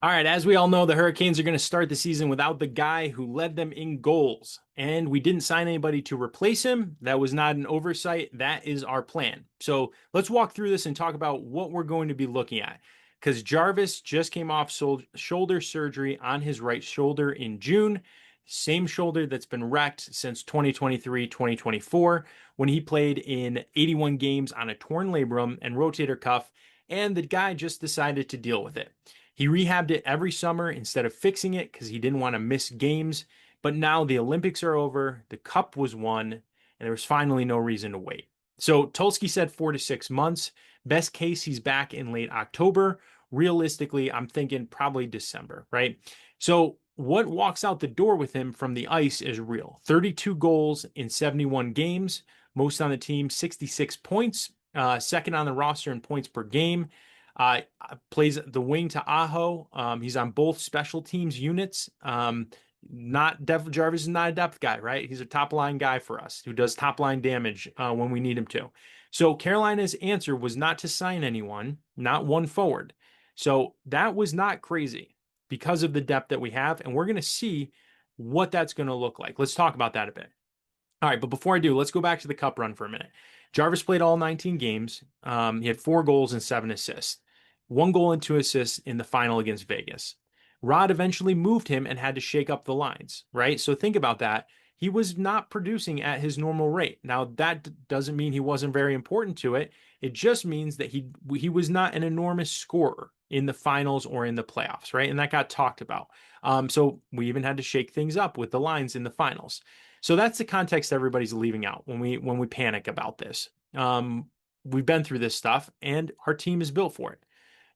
All right, as we all know, the Hurricanes are going to start the season without the guy who led them in goals. And we didn't sign anybody to replace him. That was not an oversight. That is our plan. So let's walk through this and talk about what we're going to be looking at. Because Jarvis just came off shoulder surgery on his right shoulder in June. Same shoulder that's been wrecked since 2023, 2024, when he played in 81 games on a torn labrum and rotator cuff. And the guy just decided to deal with it. He rehabbed it every summer instead of fixing it because he didn't want to miss games. But now the Olympics are over, the cup was won, and there was finally no reason to wait. So Tulsky said 4 to 6 months. Best case, he's back in late October. Realistically, I'm thinking probably December, right? So what walks out the door with him from the ice is real. 32 goals in 71 games, most on the team, 66 points, second on the roster in points per game. Uh, Plays the wing to Aho. He's on both special teams units. Not Jarvis is not a depth guy, right? He's a top line guy for us who does top line damage when we need him to. So Carolina's answer was not to sign anyone, not one forward. So that was not crazy because of the depth that we have, and we're going to see what that's going to look like. Let's talk about that a bit. All right, but before I do, let's go back to the cup run for a minute. Jarvis played all 19 games. He had 4 goals and 7 assists, 1 goal and 2 assists in the final against Vegas. Rod eventually moved him and had to shake up the lines, right? So think about that. He was not producing at his normal rate. Now, that doesn't mean he wasn't very important to it. It just means that he was not an enormous scorer in the finals or in the playoffs, right? And that got talked about. So we even had to shake things up with the lines in the finals. So that's the context everybody's leaving out when we panic about this. We've been through this stuff, and our team is built for it.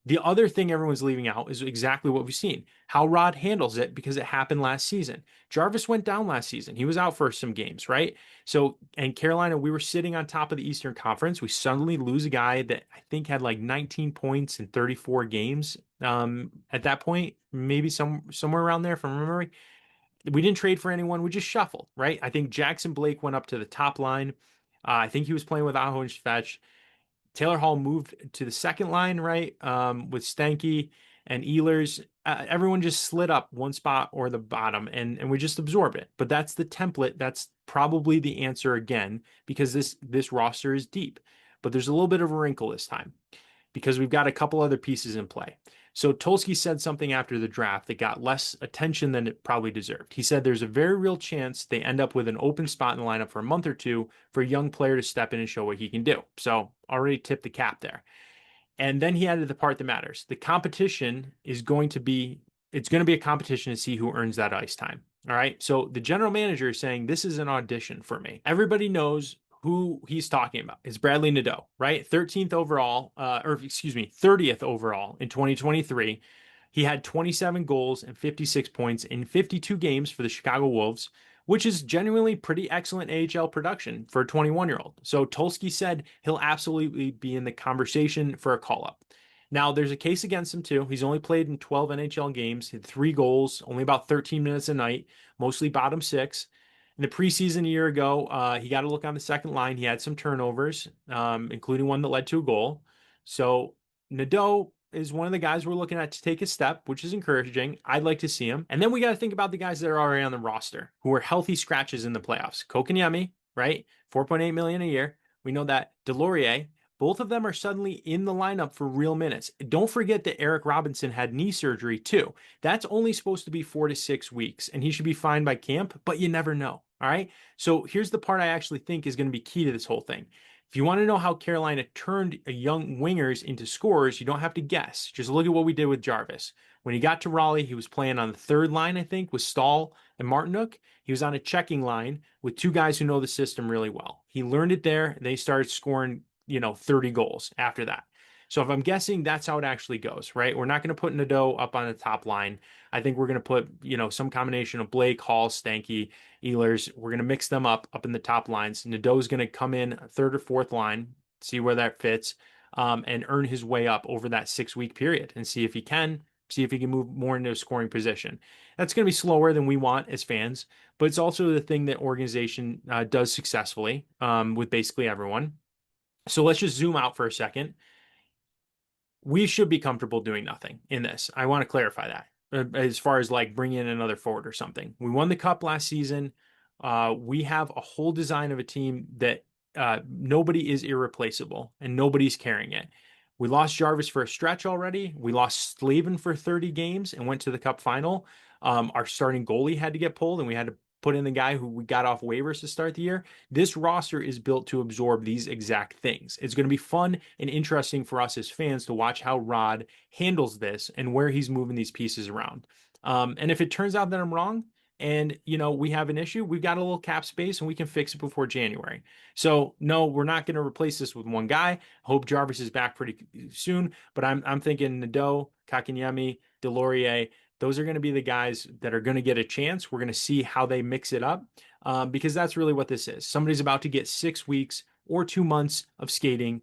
The other thing everyone's leaving out is exactly what we've seen, how Rod handles it because it happened last season. Jarvis went down last season. He was out for some games, right? So, and Carolina, we were sitting on top of the Eastern Conference. We suddenly lose a guy that I think had like 19 points in 34 games. At that point, maybe somewhere around there from memory. We didn't trade for anyone. We just shuffled, right? I think Jackson Blake went up to the top line. I think he was playing with Aho and Svetch. Taylor Hall moved to the second line, right? With Stanky and Ehlers. Everyone just slid up one spot or the bottom, and we just absorb it. But that's the template. That's probably the answer again because this roster is deep. But there's a little bit of a wrinkle this time because we've got a couple other pieces in play. So Tulsky said something after the draft that got less attention than it probably deserved. He said there's a very real chance they end up with an open spot in the lineup for a month or two for a young player to step in and show what he can do. So already tipped the cap there. And then he added the part that matters. The competition is going to be it's going to be a competition to see who earns that ice time. All right. So the general manager is saying this is an audition for me. Everybody knows who he's talking about. It's Bradly Nadeau, right? 13th overall, or excuse me, 30th overall in 2023. He had 27 goals and 56 points in 52 games for the Chicago Wolves, which is genuinely pretty excellent AHL production for a 21-year-old. So Tulsky said he'll absolutely be in the conversation for a call-up. Now, there's a case against him too. He's only played in 12 NHL games, had 3 goals, only about 13 minutes a night, mostly bottom six. In the preseason a year ago, he got a look on the second line. He had some turnovers, including one that led to a goal. So Nadeau is one of the guys we're looking at to take a step, which is encouraging. I'd like to see him. And then we got to think about the guys that are already on the roster who are healthy scratches in the playoffs. Kokaniemi, right? 4.8 million a year. We know that Delorier, both of them are suddenly in the lineup for real minutes. Don't forget that Eric Robinson had knee surgery too. That's only supposed to be 4 to 6 weeks, and he should be fine by camp, but you never know. All right. So here's the part I actually think is going to be key to this whole thing. If you want to know how Carolina turned young wingers into scorers, you don't have to guess. Just look at what we did with Jarvis. When he got to Raleigh, he was playing on the third line, I think, with Stahl and Martinook. He was on a checking line with 2 guys who know the system really well. He learned it there, and they started scoring 30 goals after that. So if I'm guessing, that's how it actually goes, right? We're not going to put Nadeau up on the top line. I think we're going to put, some combination of Blake, Hall, Stanky, Ehlers. We're going to mix them up in the top lines. Nadeau's going to come in third or fourth line, see where that fits, and earn his way up over that 6 week period and see if he can. See if he can move more into a scoring position. That's going to be slower than we want as fans, but it's also the thing that organization does successfully with basically everyone. So let's just zoom out for a second. We should be comfortable doing nothing in this. I want to clarify that as far as like bringing in another forward or something. We won the cup last season. We have a whole design of a team that nobody is irreplaceable and nobody's carrying it. We lost Jarvis for a stretch already. We lost Slavin for 30 games and went to the cup final. Our starting goalie had to get pulled, and we had to put in the guy who we got off waivers to start the year. This roster is built to absorb these exact things. It's going to be fun and interesting for us as fans to watch how Rod handles this and where he's moving these pieces around. And if it turns out that I'm wrong, and we have an issue, we've got a little cap space and we can fix it before January. So no, we're not going to replace this with one guy. Hope Jarvis is back pretty soon, but I'm thinking Nadeau, Kakanyemi, Delorier, those are going to be the guys that are going to get a chance. We're going to see how they mix it up, because that's really what this is. Somebody's about to get 6 weeks or 2 months of skating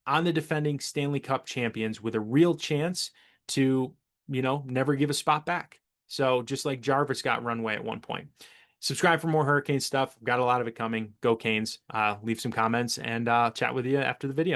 on the defending Stanley Cup champions with a real chance to, never give a spot back. So just like Jarvis got runway at one point. Subscribe for more Hurricane stuff. Got a lot of it coming. Go Canes. Leave some comments and chat with you after the video.